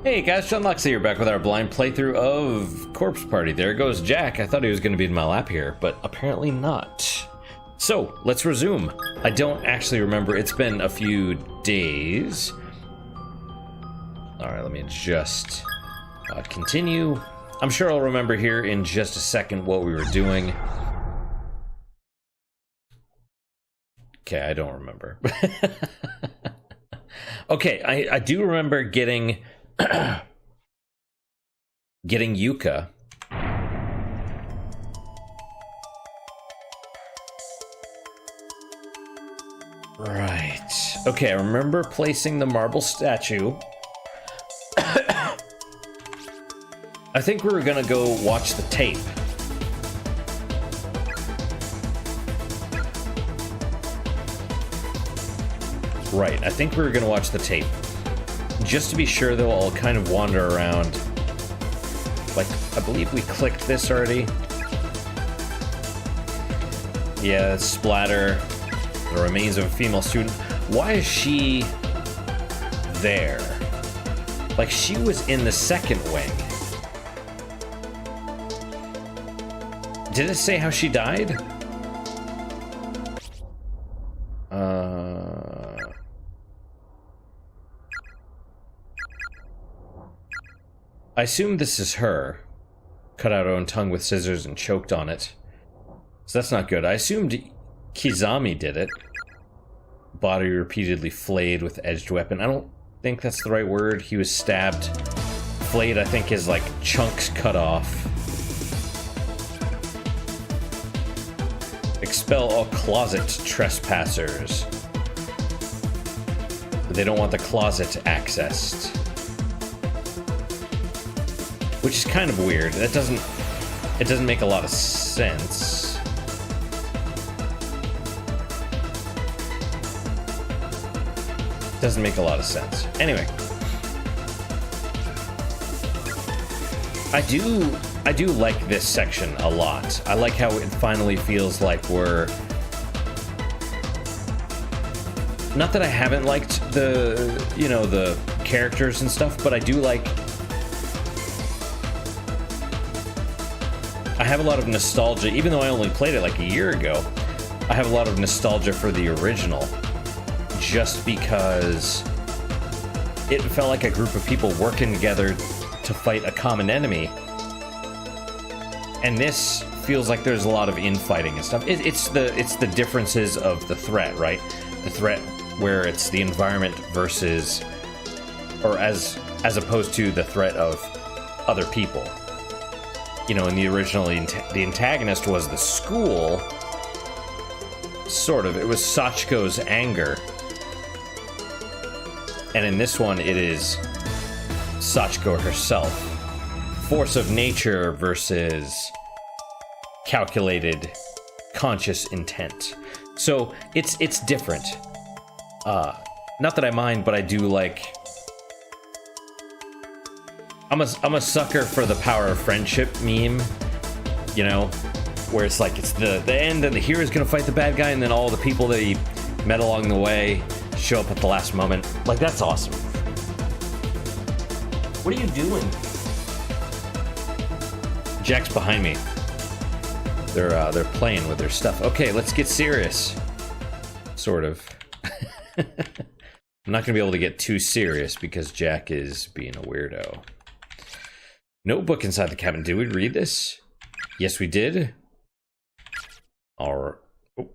Hey guys, John Loxley here, back with our blind playthrough of Corpse Party. There goes Jack. I thought he was going to be in my lap here, but apparently not. So, let's resume. I don't actually remember. It's been a few days. Alright, let me just continue. I'm sure I'll remember here in just a second what we were doing. Okay, I don't remember. Okay, I do remember getting Yuka. Right. Okay, I remember placing the marble statue. I think we were gonna go watch the tape. Right, I think we were gonna watch the tape. Just to be sure, though, I'll kind of wander around. Like, I believe we clicked this already. Yeah, splatter. The remains of a female student. Why is she there? Like, she was in the second wing. Did it say how she died? I assume this is her. Cut out her own tongue with scissors and choked on it. So that's not good. I assumed Kizami did it. Body repeatedly flayed with edged weapon. I don't think that's the right word. He was stabbed. Flayed, I think, is like chunks cut off. Expel all closet trespassers. But they don't want the closet accessed. Which is kind of weird. It doesn't make a lot of sense. Doesn't make a lot of sense. Anyway. I do like this section a lot. I like how it finally feels like we're... Not that I haven't liked the, you know, the characters and stuff, but I do like... I have a lot of nostalgia, even though I only played it like a year ago. I have a lot of nostalgia for the original, just because it felt like a group of people working together to fight a common enemy. And this feels like there's a lot of infighting and stuff. It's the differences of the threat, right? The threat where it's the environment versus, or as opposed to the threat of other people. You know, in the original, the antagonist was the school. Sort of. It was Sachiko's anger. And in this one, it is Sachiko herself. Force of nature versus calculated, conscious intent. So, it's different. Not that I mind, but I do like... I'm a sucker for the power of friendship meme, you know, where it's like it's the end and the hero's gonna fight the bad guy and then all the people that he met along the way show up at the last moment. Like, that's awesome. What are you doing? Jack's behind me. They're playing with their stuff. Okay, let's get serious. Sort of. I'm not gonna be able to get too serious because Jack is being a weirdo. Notebook inside the cabinet. Did we read this? Yes, we did. Alright. Oh.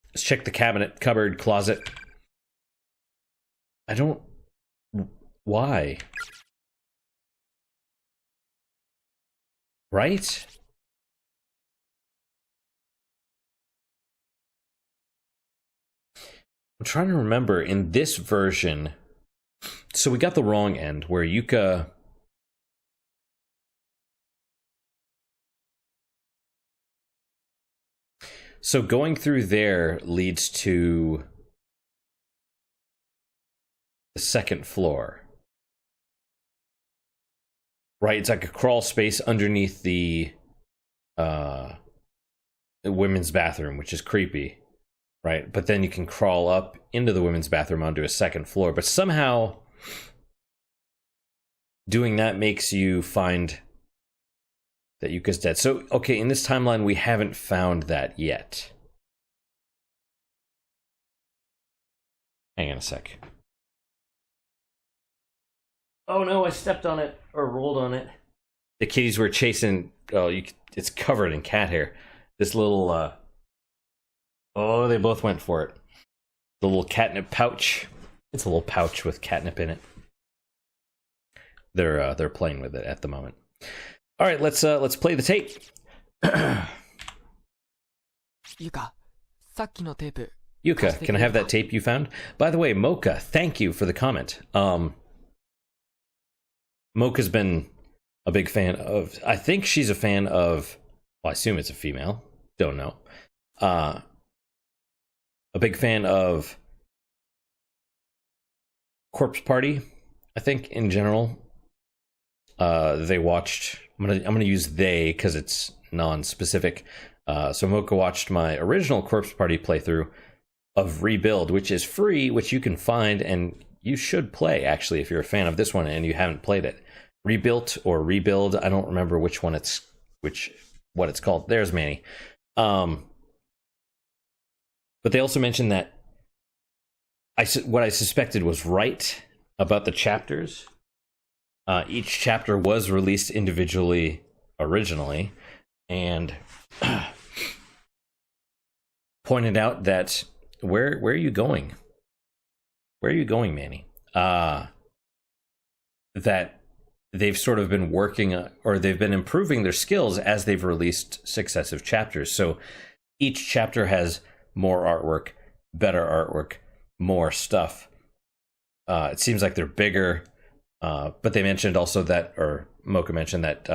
Let's check the cabinet, cupboard, closet. I don't... Why? Right? I'm trying to remember in this version... So we got the wrong end, where Yuka... So going through there leads to the second floor. Right, it's like a crawl space underneath the women's bathroom, which is creepy. right? But then you can crawl up into the women's bathroom onto a second floor. But somehow doing that makes you find that Yuka's dead. So, okay, in this timeline, we haven't found that yet. Hang on a sec. Oh no, I stepped on it, or rolled on it. The kitties were chasing... Oh, it's covered in cat hair. This little... Oh, they both went for it. The little catnip pouch. It's a little pouch with catnip in it. They're playing with it at the moment. All right, let's play the tape. Yuka, can I have that tape you found? By the way, Mocha, thank you for the comment. Mocha's been a big fan of... I think she's a fan of... Well, I assume it's a female. Don't know. A big fan of Corpse Party, I think, in general. They watched... I'm gonna use they because it's non-specific. So Mocha watched my original Corpse Party playthrough of Rebuild, which is free, which you can find, and you should play, actually, if you're a fan of this one and you haven't played it. Rebuilt or Rebuild, I don't remember which one what it's called. There's Manny. But they also mentioned that what I suspected was right about the chapters. Each chapter was released individually originally, and pointed out that where are you going? Where are you going, Manny? That they've sort of been working, or they've been improving their skills as they've released successive chapters. So each chapter has more artwork, better artwork, more stuff. It seems like they're bigger, but they mentioned also that, or Mocha mentioned that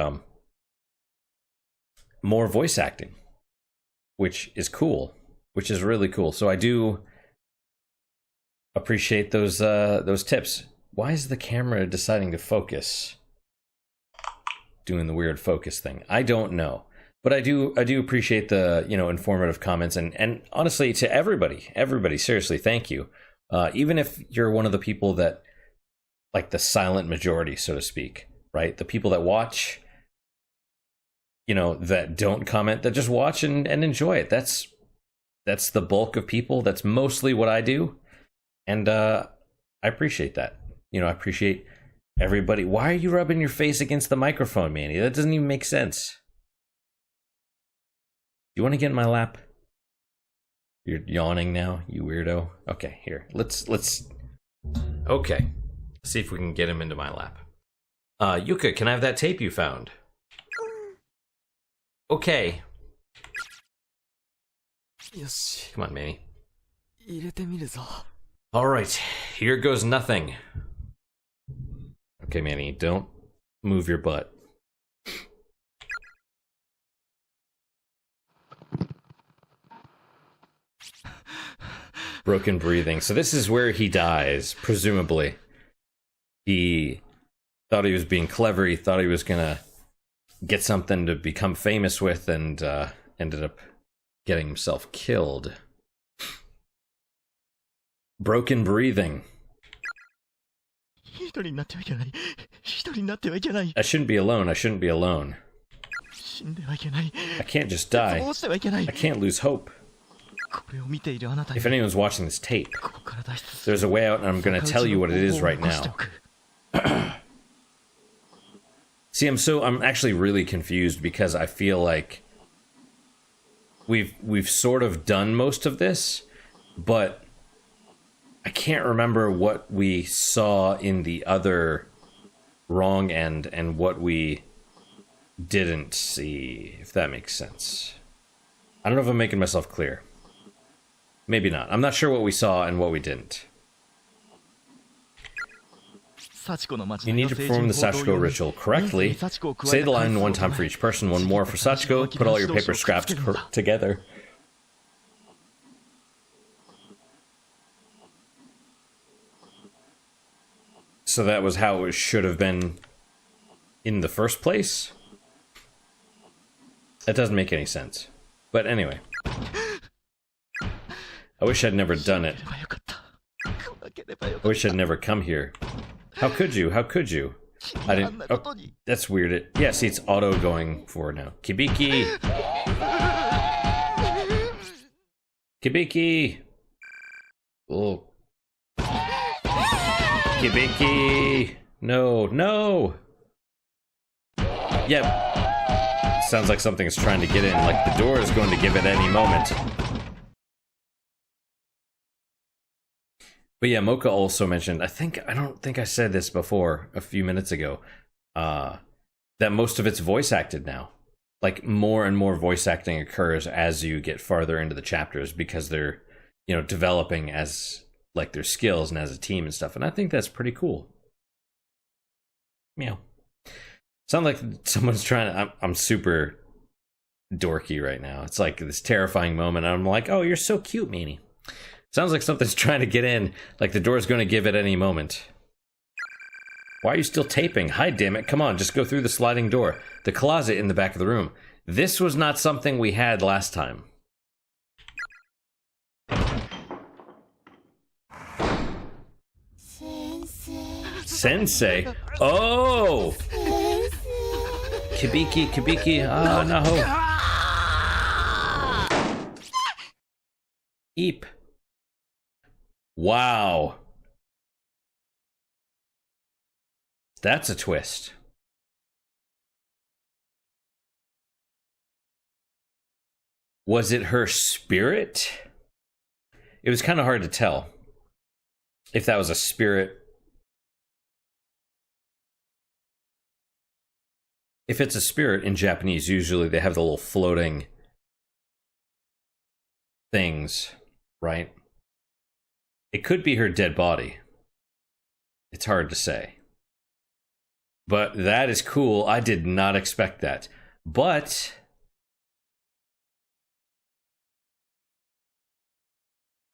more voice acting, which is cool, which is really cool. So I do appreciate those tips. Why is the camera deciding to focus? Doing the weird focus thing. I don't know. But I do appreciate the, informative comments, and honestly, to everybody, seriously, thank you. Even if you're one of the people that, like the silent majority, so to speak, right? The people that watch, that don't comment, that just watch and enjoy it. That's the bulk of people. That's mostly what I do. And I appreciate that. I appreciate everybody. Why are you rubbing your face against the microphone, Manny? That doesn't even make sense. You want to get in my lap? You're yawning now, you weirdo. Okay, here. Let's okay. See if we can get him into my lap. Yuka, can I have that tape you found? Okay. Come on, Manny. Alright, here goes nothing. Okay, Manny, don't move your butt. Broken breathing. So this is where he dies, presumably. He thought he was being clever. He thought he was gonna get something to become famous with, and ended up getting himself killed. Broken breathing. I shouldn't be alone. I shouldn't be alone. I can't just die. I can't lose hope. If anyone's watching this tape, there's a way out, and I'm going to tell you what it is right now. See, I'm actually really confused, because I feel like we've sort of done most of this, but I can't remember what we saw in the other wrong end and what we didn't see, if that makes sense. I don't know if I'm making myself clear. Maybe not. I'm not sure what we saw and what we didn't. You need to perform the Sachiko ritual correctly. Say the line one time for each person, one more for Sachiko. Put all your paper scraps together. So that was how it should have been in the first place? That doesn't make any sense. But anyway. I wish I'd never done it. I wish I'd never come here. How could you? How could you? I didn't... Oh, that's weird. Yeah, see, it's auto going forward now. Kibiki! Kibiki! Oh. Kibiki! No, no! Yep. Sounds like something is trying to get in, like the door is going to give at any moment. But yeah, Mocha also mentioned, I don't think I said this before a few minutes ago, that most of it's voice acted now. Like, more and more voice acting occurs as you get farther into the chapters because they're, you know, developing as, like, their skills and as a team and stuff. And I think that's pretty cool. Meow. Sound like someone's trying to... I'm super dorky right now. It's like this terrifying moment. I'm like, oh, you're so cute, Meanie. Sounds like something's trying to get in, like the door's going to give at any moment. Why are you still taping? Hi, damn it. Come on, just go through the sliding door. The closet in the back of the room. This was not something we had last time. Sensei? Oh! Kibiki, Kibiki. Oh, no. Eep. Wow. That's a twist. Was it her spirit? It was kind of hard to tell if that was a spirit. If it's a spirit in Japanese, usually they have the little floating things, right? It could be her dead body. It's hard to say. But that is cool. I did not expect that. But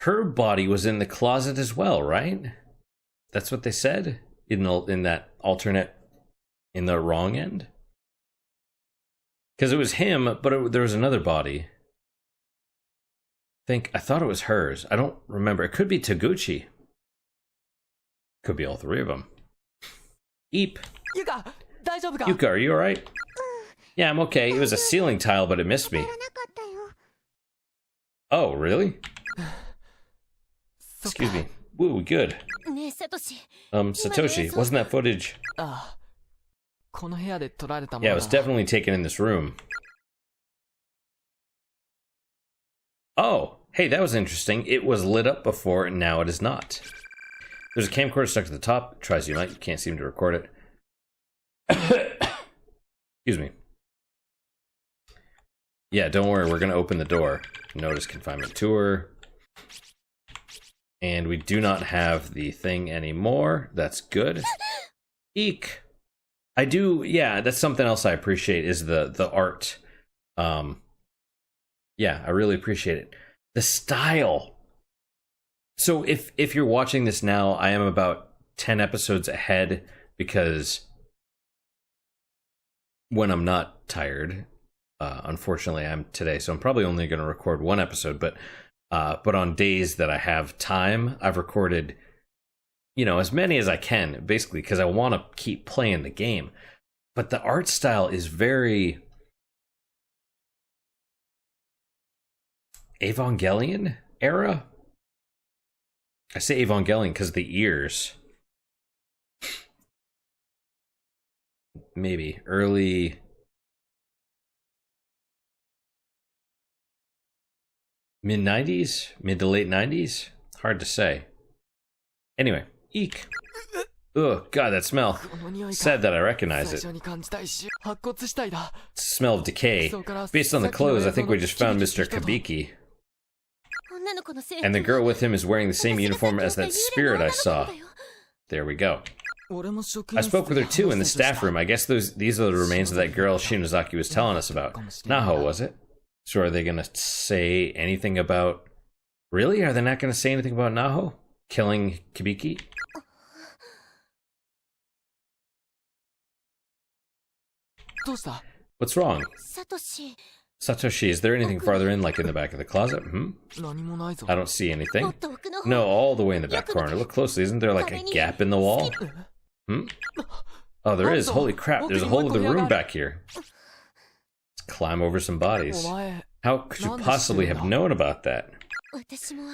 her body was in the closet as well, right? That's what they said in that alternate, in the wrong end. Because it was him, but there was another body. I thought it was hers. I don't remember. It could be Taguchi. Could be all three of them. Eep. Yuka, are you alright? Yeah, I'm okay. It was a ceiling tile, but it missed me. Oh, really? Excuse me. Woo, good. Satoshi, wasn't that footage? Yeah, it was definitely taken in this room. Oh, hey, that was interesting. It was lit up before, and now it is not. There's a camcorder stuck to the top. Try as you might, you can't seem to record it. Excuse me. Yeah, don't worry, we're going to open the door. Notice confinement tour. And we do not have the thing anymore. That's good. Eek. I do, yeah, that's something else I appreciate is the art. Yeah, I really appreciate it. The style. So if you're watching this now, I am about 10 episodes ahead because when I'm not tired, unfortunately I'm today, so I'm probably only going to record one episode, but on days that I have time, I've recorded, you know, as many as I can, basically, because I want to keep playing the game. But the art style is very Evangelion era? I say Evangelion because the ears. Maybe early... mid-90s? Mid to late 90s? Hard to say. Anyway, eek. Ugh, God, that smell. Sad that I recognize it. Smell of decay. Based on the clothes, I think we just found Mr. Kibiki. And the girl with him is wearing the same uniform as that spirit I saw. There we go. I spoke with her too in the staff room. I guess these are the remains of that girl Shinozaki was telling us about. Naho, was it? So are they going to say anything about... Really? Are they not going to say anything about Naho? Killing Kibiki? What's wrong? Satoshi, is there anything farther in, like in the back of the closet? I don't see anything. No, all the way in the back corner. Look closely, isn't there like a gap in the wall? Oh, there is. Holy crap, there's a hole in the room back here. Let's climb over some bodies. How could you possibly have known about that?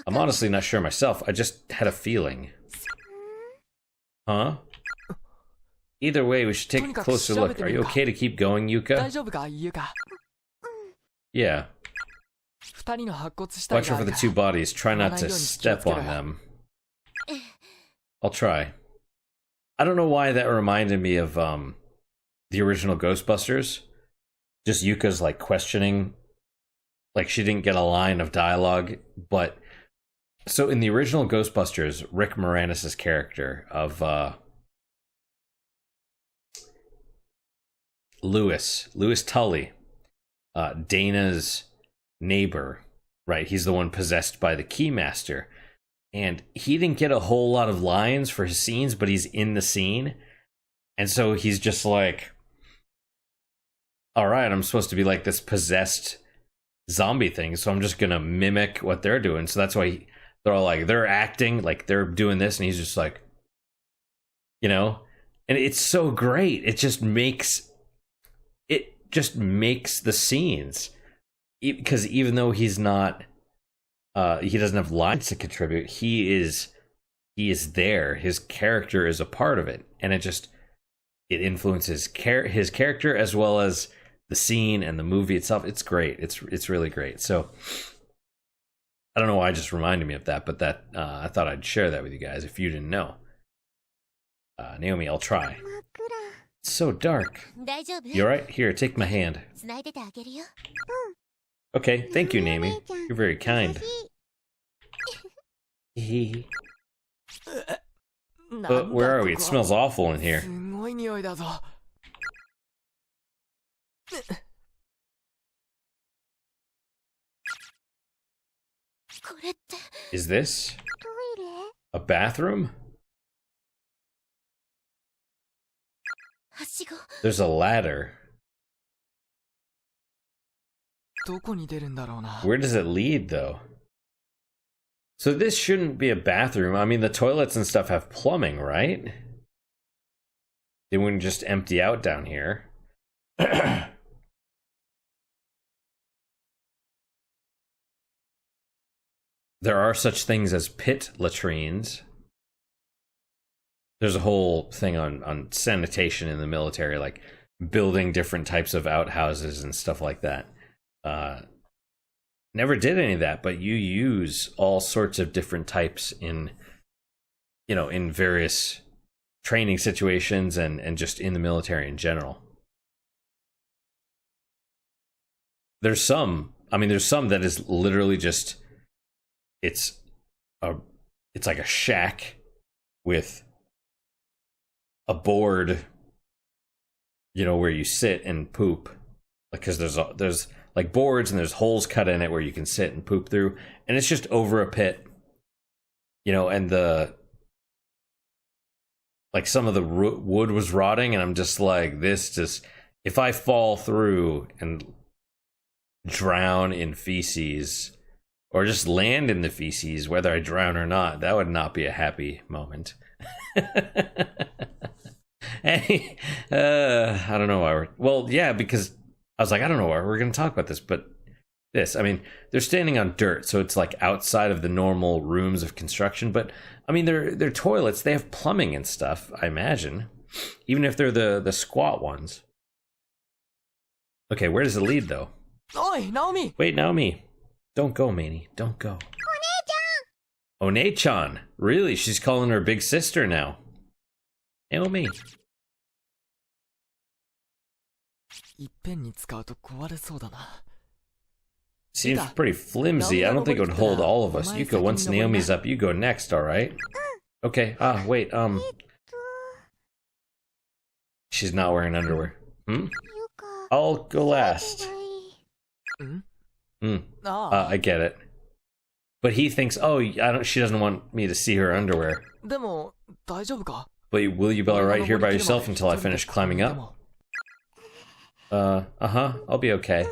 I'm honestly not sure myself. I just had a feeling. Huh? Either way, we should take a closer look. Are you okay to keep going, Yuka? Yeah. Watch out for the two bodies. Try not to step on them. I'll try. I don't know why that reminded me of the original Ghostbusters. Just Yuka's like questioning, like she didn't get a line of dialogue. But so in the original Ghostbusters, Rick Moranis' character of Lewis Tully, Dana's neighbor, right? He's the one possessed by the Keymaster. And he didn't get a whole lot of lines for his scenes, but he's in the scene. And so he's just like, all right, I'm supposed to be like this possessed zombie thing, so I'm just going to mimic what they're doing. So that's why they're all like, they're acting like they're doing this. And he's just like, you know, and it's so great. It just makes the scenes, because even though he's not, he doesn't have lines to contribute, he is there. His character is a part of it, and it influences his character as well as the scene and the movie itself. It's great. It's really great. So I don't know why it just reminded me of that, but that I thought I'd share that with you guys if you didn't know. Naomi, I'll try. It's so dark. You alright? Here, take my hand. Okay, thank you, Naomi. You're very kind. But where are we? It smells awful in here. Is this a bathroom? There's a ladder. Where does it lead, though? So this shouldn't be a bathroom. I mean, the toilets and stuff have plumbing, right? They wouldn't just empty out down here. There are such things as pit latrines. There's a whole thing on sanitation in the military, like building different types of outhouses and stuff like that. Never did any of that, but you use all sorts of different types in various training situations and just in the military in general. There's some that is literally just, it's like a shack with a board, where you sit and poop, because there's like boards and there's holes cut in it where you can sit and poop through, and it's just over a pit, and some of the wood was rotting, and I'm just like, if I fall through and drown in feces or just land in the feces, whether I drown or not, that would not be a happy moment. Hey, I don't know why because I was like, I don't know why we're going to talk about this, but they're standing on dirt, so it's like outside of the normal rooms of construction, but I mean, they're toilets, they have plumbing and stuff, I imagine, even if they're the squat ones. Okay, where does it lead, though? Oi, Naomi! Wait, Naomi. Don't go, Manny. Don't go. One-chan! Really? She's calling her big sister now. Naomi. Seems pretty flimsy. I don't think it would hold all of us. Yuka, once Naomi's up, you go next, alright? Okay, wait, she's not wearing underwear. I'll go last. I get it. But he thinks, she doesn't want me to see her underwear. But will you be alright here by yourself until I finish climbing up? I'll be okay.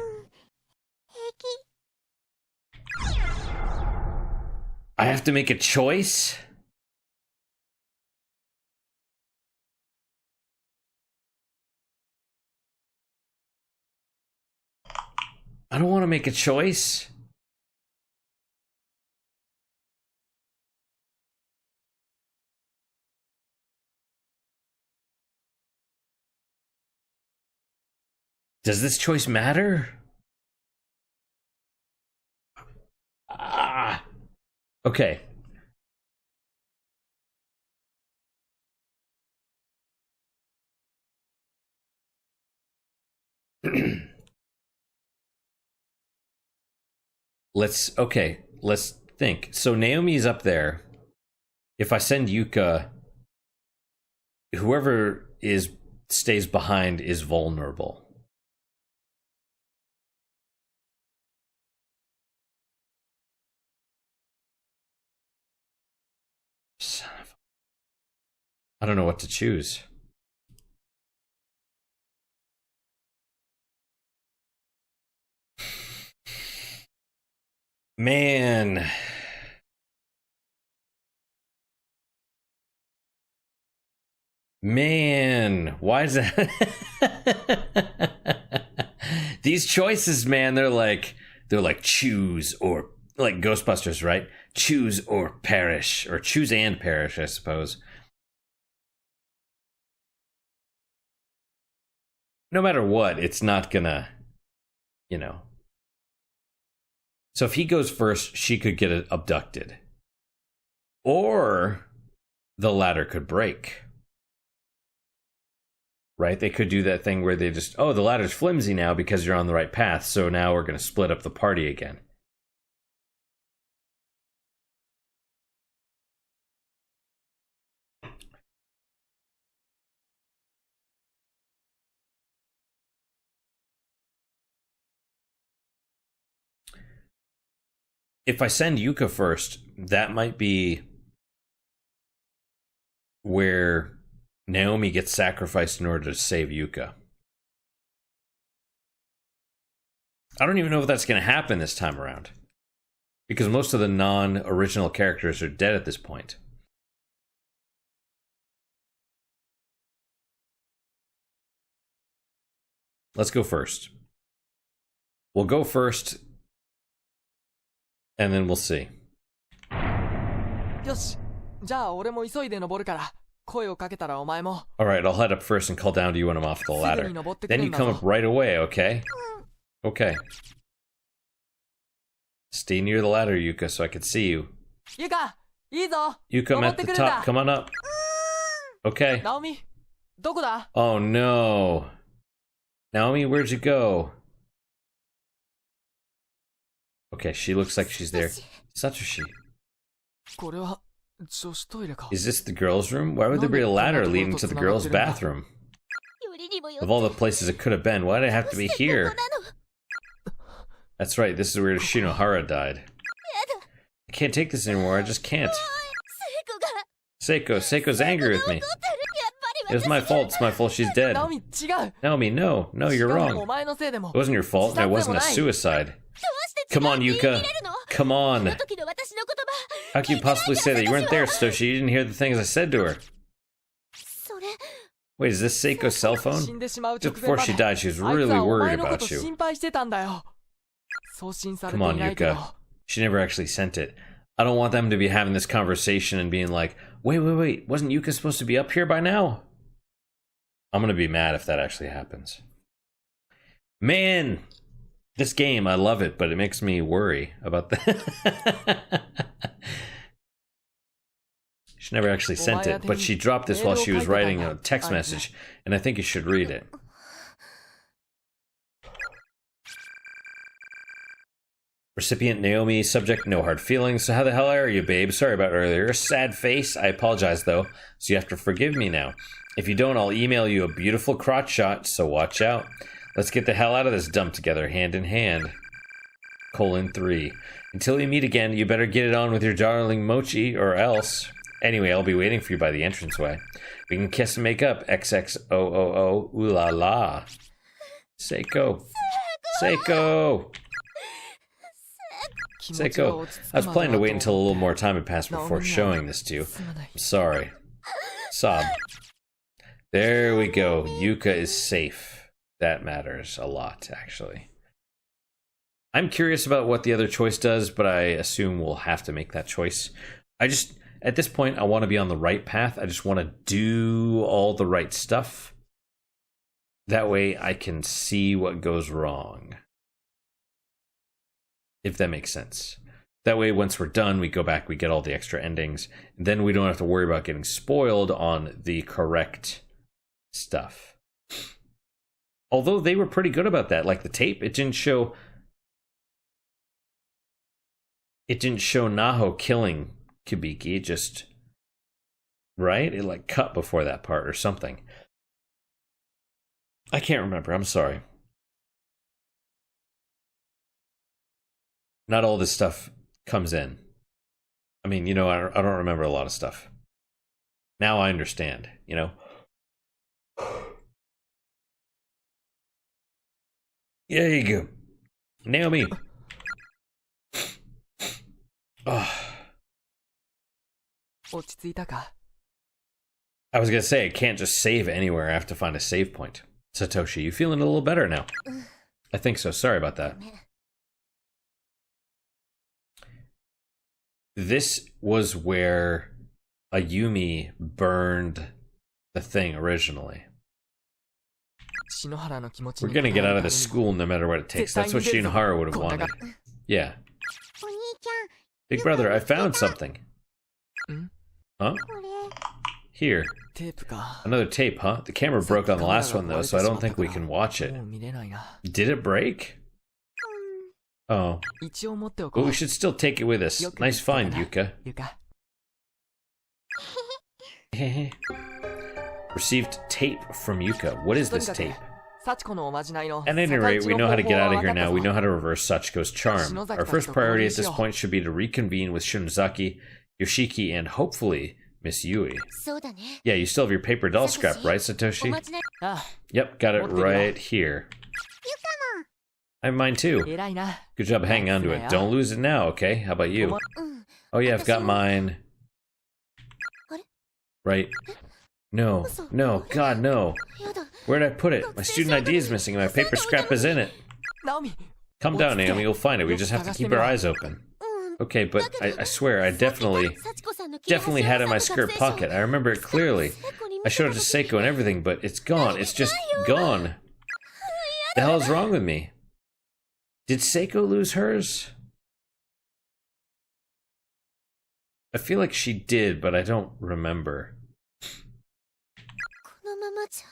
I have to make a choice? I don't want to make a choice. Does this choice matter? Ah. Okay. Let's think. So Naomi's up there. If I send Yuka, whoever stays behind is vulnerable. Son of... I don't know what to choose. Man. Man, why is that? These choices, man, they're like choose or like Ghostbusters, right? Choose or perish, or choose and perish, I suppose. No matter what, it's not gonna, you know. So if he goes first, she could get abducted. Or the ladder could break. Right? They could do that thing where they just, oh, the ladder's flimsy now because you're on the right path, so now we're going to split up the party again. If I send Yuka first, that might be where Naomi gets sacrificed in order to save Yuka. I don't even know if that's going to happen this time around, because most of the non-original characters are dead at this point. Let's go first. We'll go first, and then we'll see. Yoshi, じゃあ俺も急いで登るから声をかけたらお前も Alright, I'll head up first and call down to you when I'm off the ladder. Then you come up right away, okay? Okay. Stay near the ladder, Yuka, so I can see you. Yuka, いいぞ Yuka, I'm at the top. Come on up. Okay. Naomi, どこだ Oh no. Naomi, where'd you go? Okay, she looks like she's there. Satoshi. これは女子トイレか Is this the girls' room? Why would there be a ladder leading to the girls' bathroom? Of all the places it could have been, why did it have to be here? That's right, this is where Shinohara died. I can't take this anymore, I just can't. Seiko's angry with me. It was my fault, it's my fault she's dead. Naomi, no, you're wrong. It wasn't your fault, and it wasn't a suicide. Come on, Yuka. Come on. How can you possibly say that? You weren't there, Satoshi. You didn't hear the things I said to her. Wait, is this Seiko's cell phone? Just before she died, she was really worried about you. Come on, Yuka. She never actually sent it. I don't want them to be having this conversation and being like, wait, wasn't Yuka supposed to be up here by now? I'm gonna be mad if that actually happens. Man! This game, I love it, but it makes me worry about that. She never actually sent it, but she dropped this while she was writing a text message, and I think you should read it. Recipient Naomi, subject no hard feelings. So how the hell are you, babe? Sorry about earlier. Sad face. I apologize, though, so you have to forgive me now. If you don't, I'll email you a beautiful crotch shot, so watch out. Let's get the hell out of this dump together, hand in hand. :3. Until we meet again, you better get it on with your darling Mochi, or else. Anyway, I'll be waiting for you by the entranceway. We can kiss and make up. XXOOO, ooh la la. Seiko. Seiko, I was planning to wait until a little more time had passed before showing this to you. I'm sorry. Sob. There we go. Yuka is safe. That matters a lot, actually. I'm curious about what the other choice does, but I assume we'll have to make that choice. At this point, I want to be on the right path. I just want to do all the right stuff. That way I can see what goes wrong. If that makes sense. That way, once we're done, we go back, we get all the extra endings. And then we don't have to worry about getting spoiled on the correct stuff. Although they were pretty good about that. Like the tape, it didn't show Naho killing Kibiki. It just, right? It like cut before that part or something. I can't remember. I'm sorry. Not all this stuff comes in. I mean, you know, I don't remember a lot of stuff. Now I understand, you know? There you go. Naomi. Oh. I was gonna say, I can't just save anywhere. I have to find a save point. Satoshi, you feeling a little better now? I think so. Sorry about that. This was where Ayumi burned the thing originally. We're gonna get out of this school no matter what it takes. That's what Shinohara would have wanted. Yeah. Big brother, I found something. Huh? Here. Another tape, huh? The camera broke on the last one though, so I don't think we can watch it. Did it break? Oh. But we should still take it with us. Nice find, Yuka. Received tape from Yuka. What is this tape? At any rate, we know how to get out of here now. We know how to reverse Sachiko's charm. Our first priority at this point should be to reconvene with Shinozaki, Yoshiki, and hopefully Miss Yui. Yeah, you still have your paper doll scrap, right, Satoshi? Yep, got it right here. I have mine too. Good job hanging on to it. Don't lose it now, okay? How about you? Oh yeah, I've got mine. Right. No, no, God, no. Where'd I put it? My student ID is missing and my paper scrap is in it. Calm down, Naomi, you'll find it. We just have to keep our eyes open. Okay, but I swear, I definitely had it in my skirt pocket. I remember it clearly. I showed it to Seiko and everything, but it's gone. It's just gone. The hell is wrong with me? Did Seiko lose hers? I feel like she did, but I don't remember.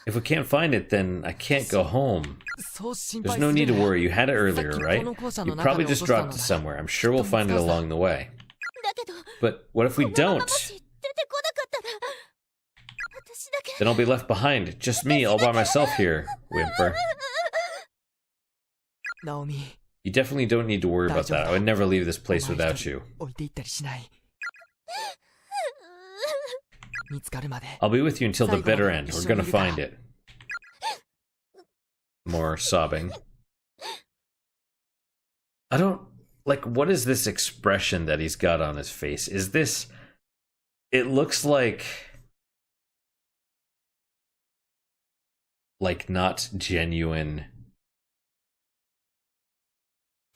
If we can't find it, then I can't go home. There's no need to worry. You had it earlier, right? You probably just dropped it somewhere. I'm sure we'll find it along the way. But what if we don't? Then I'll be left behind. Just me, all by myself here. Whimper. You definitely don't need to worry about that. I would never leave this place without you. I'll be with you until the bitter end. We're gonna find it. More sobbing. I don't... Like, what is this expression that he's got on his face? Is this... It looks like... Like, not genuine...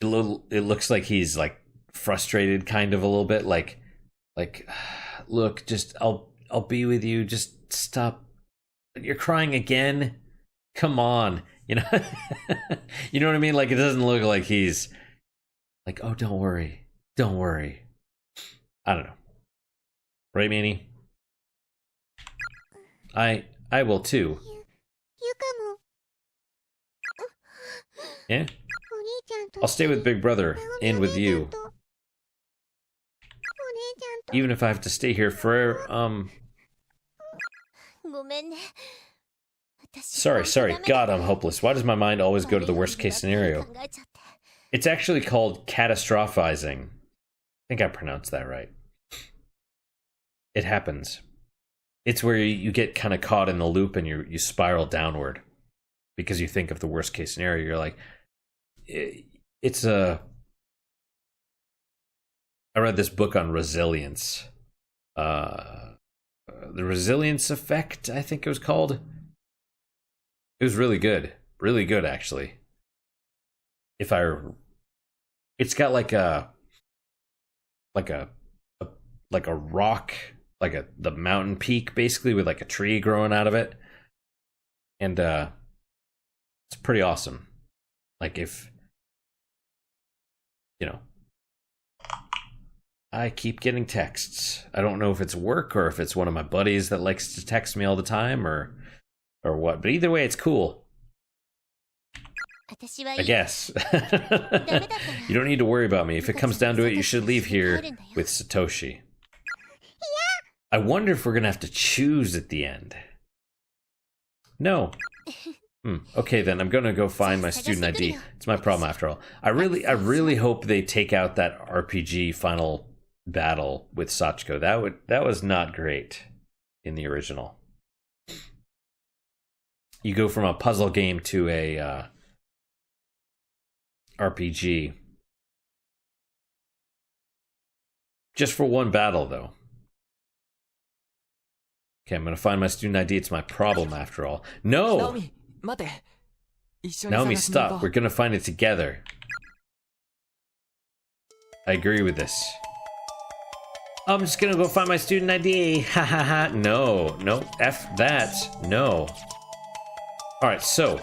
It looks like he's, like, frustrated kind of a little bit. Like, look, just... I'll be with you. Just stop. You're crying again? Come on. You know? You know what I mean? Like, it doesn't look like he's like, oh, don't worry. Don't worry. I don't know. Right, Manny? I will too. Yeah? I'll stay with Big Brother and with you. Even if I have to stay here forever, Sorry. God, I'm hopeless. Why does my mind always go to the worst case scenario? It's actually called catastrophizing. I think I pronounced that right. It happens. It's where you get kind of caught in the loop and you spiral downward. Because you think of the worst case scenario. You're like, it's a... I read this book on resilience. The Resilience Effect, I think it was called. It was really good. Really good, actually. It's got like a rock, the mountain peak, basically, with like a tree growing out of it. And it's pretty awesome. Like, if, you know, I keep getting texts. I don't know if it's work or if it's one of my buddies that likes to text me all the time or what. But either way, it's cool. I guess. You don't need to worry about me. If it comes down to it, you should leave here with Satoshi. I wonder if we're going to have to choose at the end. No. Okay, then I'm going to go find my student ID. It's my problem after all. I really hope they take out that RPG final battle with Sachiko. That was not great in the original. You go from a puzzle game to a RPG. Just for one battle, though. Okay, I'm gonna find my student ID. It's my problem after all. No! Naomi, stop. We're gonna find it together. I agree with this. I'm just gonna go find my student ID. Ha ha ha. No. No. F that. No. Alright, so.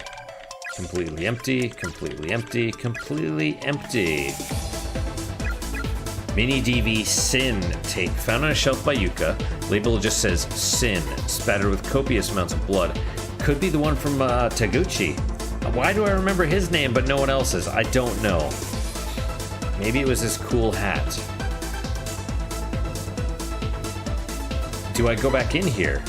Completely empty, completely empty, completely empty. Mini DV Sin tape found on a shelf by Yuka. Label just says Sin, spattered with copious amounts of blood. Could be the one from Taguchi. Why do I remember his name but no one else's? I don't know. Maybe it was his cool hat. Do I go back in here?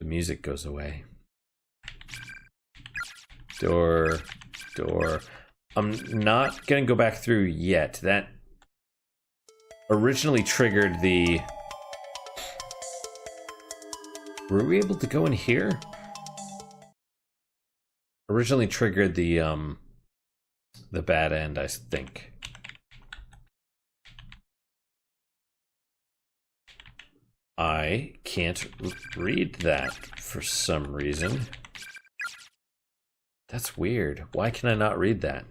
The music goes away. Door. I'm not gonna go back through yet. That originally triggered the... Were we able to go in here? Originally triggered the bad end, I think. I can't read that for some reason. That's weird. Why can I not read that?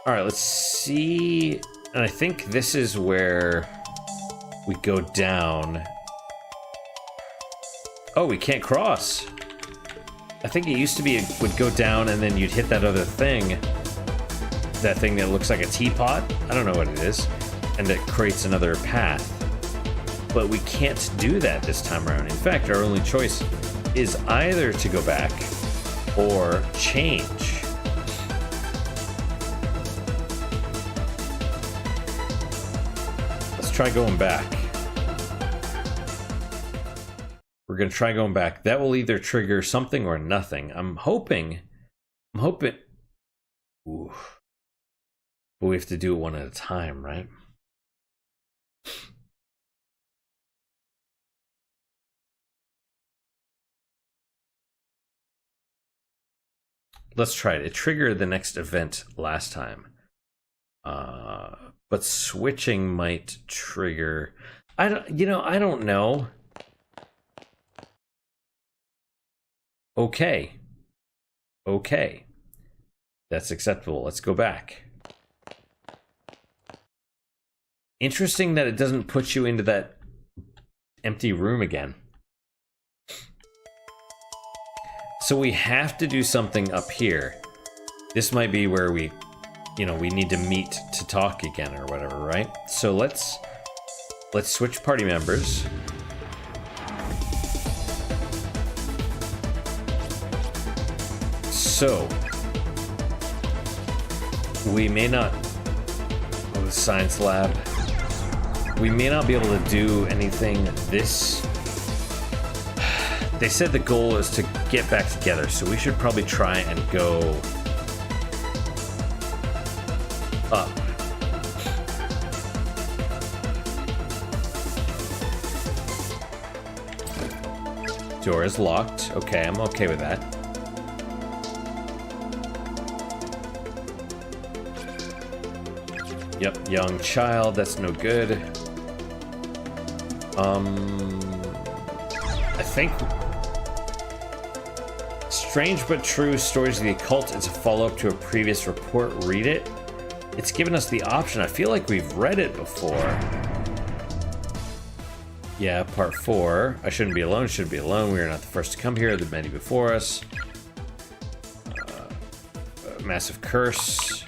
Alright, let's see. And I think this is where we go down. Oh, we can't cross. I think it used to be it would go down and then you'd hit that other thing. That thing that looks like a teapot. I don't know what it is. And it creates another path. But we can't do that this time around. In fact, our only choice is either to go back or change. Let's try going back. We're gonna try going back. That will either trigger something or nothing. I'm hoping. Ooh. But we have to do it one at a time, right? Let's try it. It triggered the next event last time. But switching might trigger... I don't know. Okay. That's acceptable. Let's go back. Interesting that it doesn't put you into that empty room again. So we have to do something up here. This might be where we need to meet to talk again or whatever, right? So let's switch party members. So we may not... Oh, the science lab. We may not be able to do anything this... They said the goal is to get back together, so we should probably try and go up. Door is locked. Okay, I'm okay with that. Yep, young child, that's no good. I think Strange but True Stories of the Occult is a follow-up to a previous report. Read it. It's given us the option. I feel like we've read it before. Yeah, part 4. I shouldn't be alone, should be alone. We are not the first to come here, the many before us. Massive curse.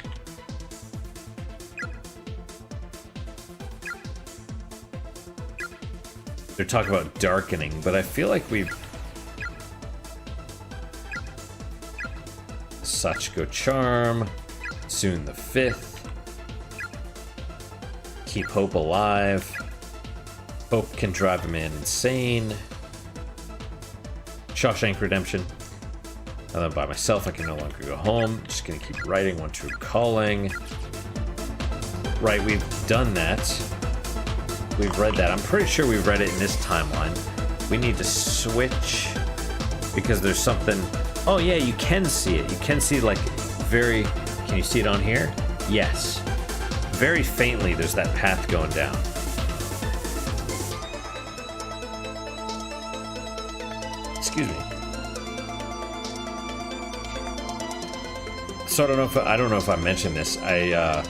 They're talking about darkening, but I feel like we've... Sachiko Charm. Soon the 5th. Keep hope alive. Hope can drive a man insane. Shawshank Redemption. Now that I'm by myself, I can no longer go home. Just gonna keep writing. One True Calling. Right, we've done that. We've read that. I'm pretty sure we've read it in this timeline. We need to switch because there's something... Oh yeah, you can see it. You can see like very... Can you see it on here? Yes. Very faintly there's that path going down. Excuse me. So I don't know if I mentioned this. I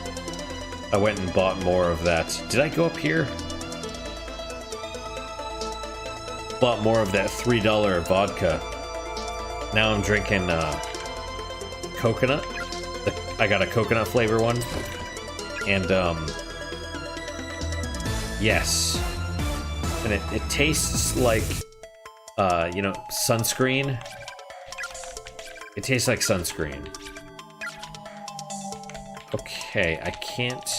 went and bought more of that. Did I go up here? Bought more of that $3 vodka. Now I'm drinking coconut. I got a coconut flavor one. And yes. And it tastes like you know, sunscreen. It tastes like sunscreen. Okay, I can't...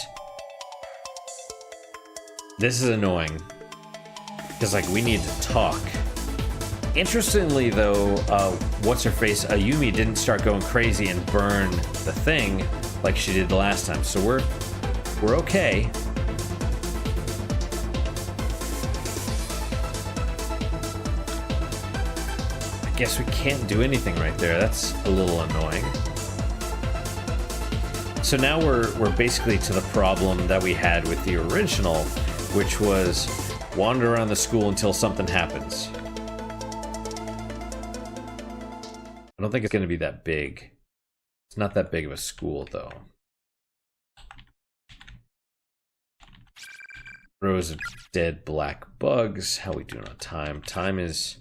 This is annoying. Because, like, we need to talk. Interestingly, though, what's-her-face, Ayumi didn't start going crazy and burn the thing like she did the last time. So we're okay. I guess we can't do anything right there. That's a little annoying. So now we're basically to the problem that we had with the original, which was wander around the school until something happens. I don't think it's going to be that big. It's not that big of a school, though. Rows of dead black bugs. How we doing on time? Time is,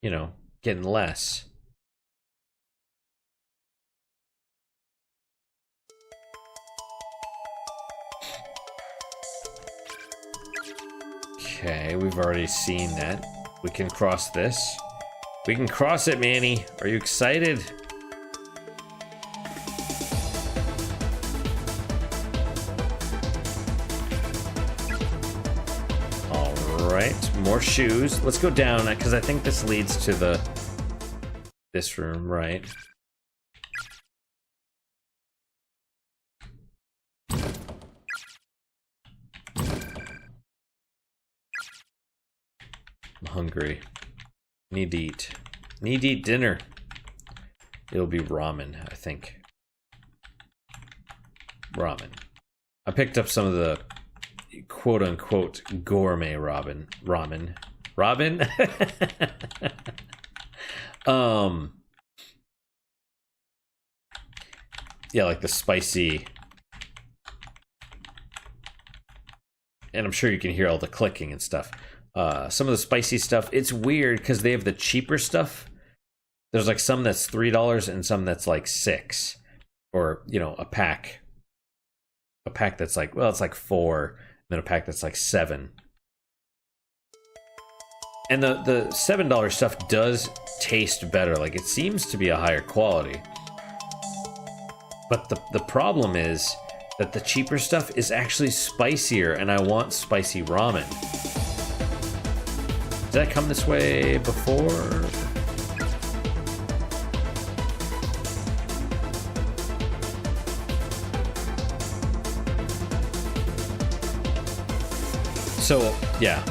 you know, getting less. Okay, we've already seen that. We can cross this. We can cross it, Manny. Are you excited? Alright, more shoes. Let's go down, because I think this leads to this room, right? I'm hungry. Need to eat. Need to eat dinner. It'll be ramen, I think. Ramen. I picked up some of the quote-unquote gourmet ramen. Ramen? Yeah, like the spicy... And I'm sure you can hear all the clicking and stuff. Some of the spicy stuff, it's weird because they have the cheaper stuff. There's like some that's $3 and some that's like $6, or you know, a pack that's like, well, it's like 4, and then a pack that's like 7. And the $7 stuff does taste better. Like, it seems to be a higher quality, but the problem is that the cheaper stuff is actually spicier, and I want spicy ramen. Did that come this way before? So, yeah.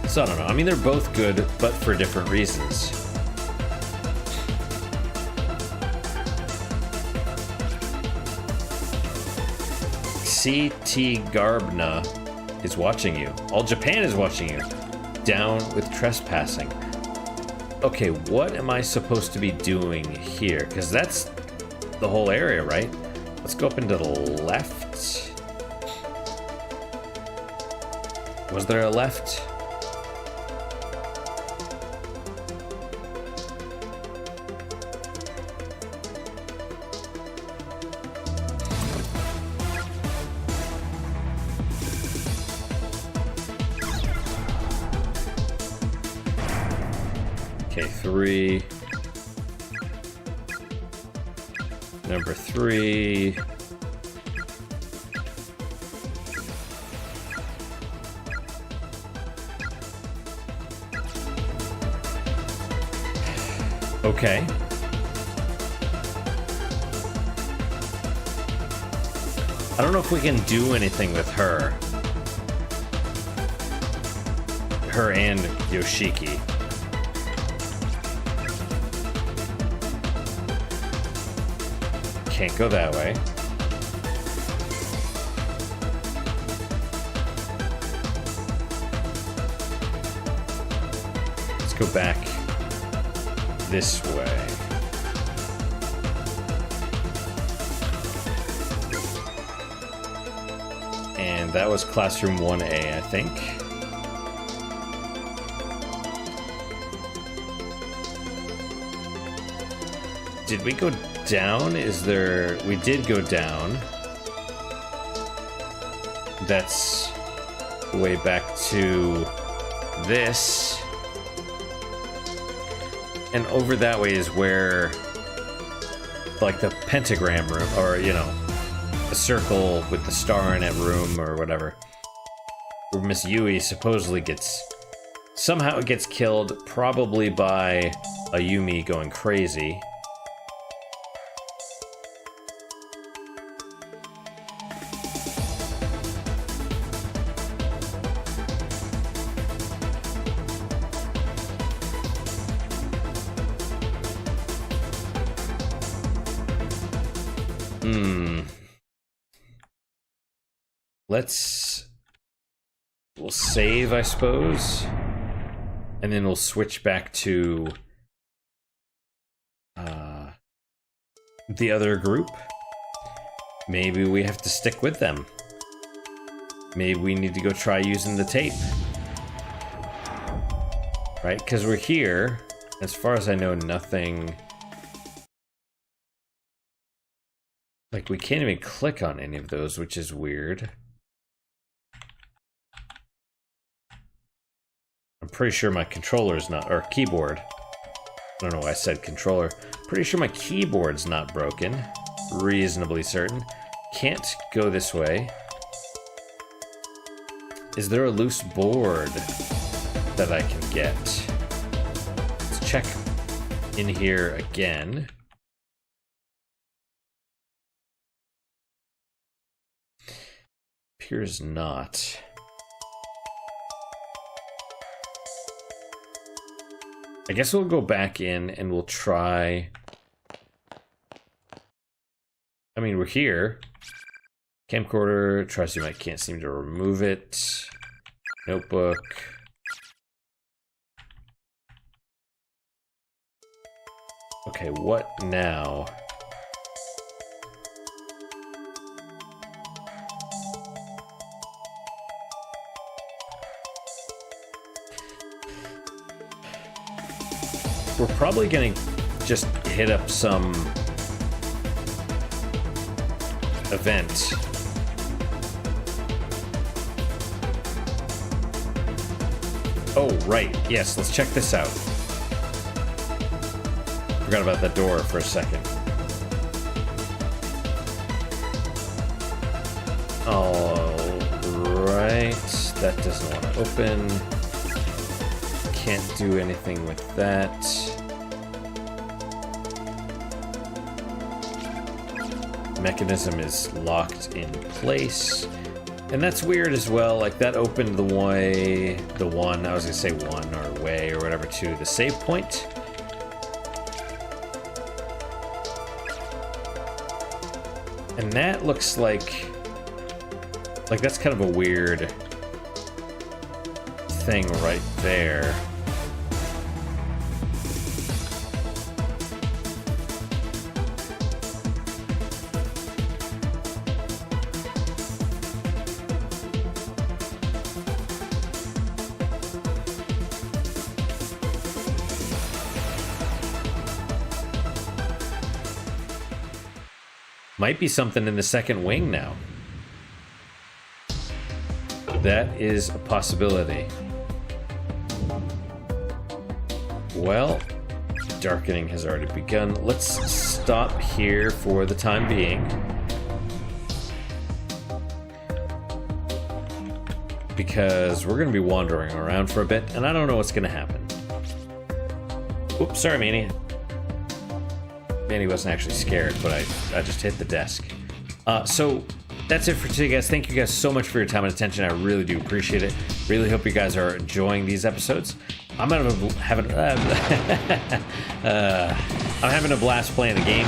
So, I don't know. I mean, they're both good, but for different reasons. C.T. Garbna is watching you. All Japan is watching you. Down with trespassing. Okay, what am I supposed to be doing here? Because that's the whole area, right? Let's go up into the left. Was there a left? Okay, 3. Number 3. Okay. I don't know if we can do anything with her. Her and Yoshiki. Can't go that way. Let's go back this way. And that was classroom 1A, I think. Did we go down? Is there... We did go down. That's way back to this. And over that way is where, like, the pentagram room, or, you know, a circle with the star in it room, or whatever. Where Miss Yui supposedly gets... Somehow it gets killed, probably by Ayumi going crazy. We'll save, I suppose, and then we'll switch back to the other group. Maybe we have to stick with them. Maybe we need to go try using the tape. Right? Because we're here. As far as I know, nothing... Like, we can't even click on any of those, which is weird. I'm pretty sure my controller's not... Or keyboard. I don't know why I said controller. Pretty sure my keyboard's not broken. Reasonably certain. Can't go this way. Is there a loose board that I can get? Let's check in here again. Appears not. I guess we'll go back in and we'll try... I mean, we're here. Camcorder, Trust-U-Might can't seem to remove it. Notebook. Okay, what now? We're probably gonna just hit up some event. Oh, right. Yes, let's check this out. Forgot about that door for a second. Alright. That doesn't want to open. Can't do anything with that. Mechanism is locked in place. And that's weird as well. Like, that opened the way, I was gonna say one, or way, or whatever, to the save point. And that looks like Like, that's kind of a weird thing right there. Might be something in the second wing now. That is a possibility. Well, darkening has already begun. Let's stop here for the time being. Because we're going to be wandering around for a bit, and I don't know what's going to happen. Oops, sorry, Manny. Manny wasn't actually scared, but I just hit the desk. So that's it for today, guys. Thank you guys so much for your time and attention. I really do appreciate it. Really hope you guys are enjoying these episodes. I'm having a blast playing the game.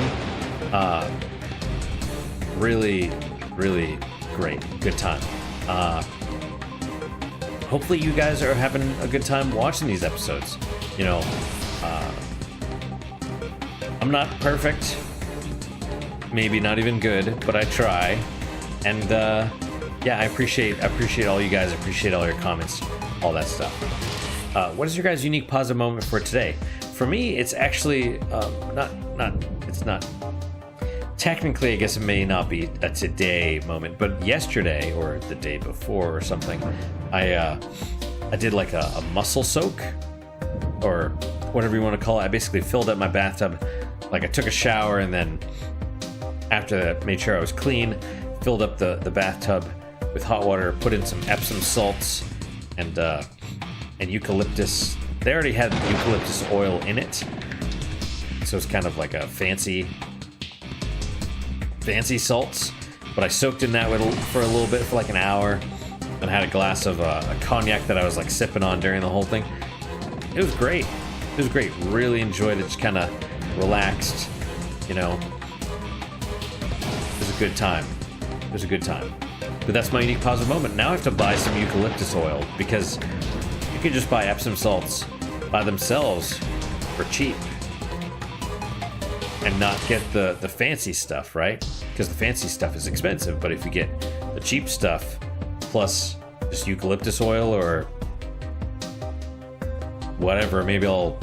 Really, really great. Good time. Hopefully you guys are having a good time watching these episodes. You know, I'm not perfect, maybe not even good, but I try. And yeah, I appreciate all you guys. I appreciate all your comments, all that stuff. What is your guys' unique positive moment for today? For me, it's actually it's not technically, I guess it may not be a today moment, but yesterday or the day before or something, I did like a muscle soak or whatever you want to call it. I basically filled up my bathtub. Like, I took a shower, and then after that, made sure I was clean, filled up the bathtub with hot water, put in some Epsom salts and eucalyptus. They already had eucalyptus oil in it, so it's kind of like a fancy salts. But I soaked in that for a little bit, for like an hour, and had a glass of a cognac that I was like sipping on during the whole thing. It was great. It was great. Really enjoyed it. Just kind of relaxed, you know. It was a good time. It was a good time. But that's my unique positive moment. Now I have to buy some eucalyptus oil, because you can just buy Epsom salts by themselves for cheap and not get the fancy stuff, right? Because the fancy stuff is expensive. But if you get the cheap stuff plus just eucalyptus oil or whatever, maybe I'll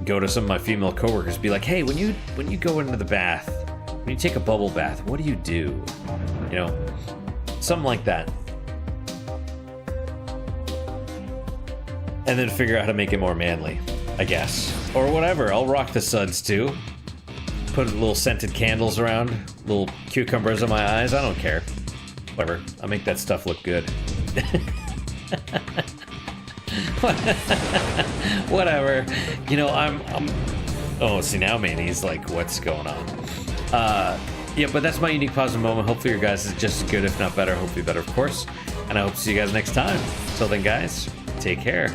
go to some of my female coworkers, be like, hey, when you go into the bath, when you take a bubble bath, what do? You know, something like that. And then figure out how to make it more manly, I guess. Or whatever. I'll rock the suds too. Put little scented candles around, little cucumbers on my eyes. I don't care. Whatever. I'll make that stuff look good. Whatever. You know, I'm oh, see, now Manny's like, what's going on? Yeah, but that's my unique positive moment. Hopefully your guys is just as good, if not better. Hopefully better, of course. And I hope to see you guys next time. Till then, guys, take care.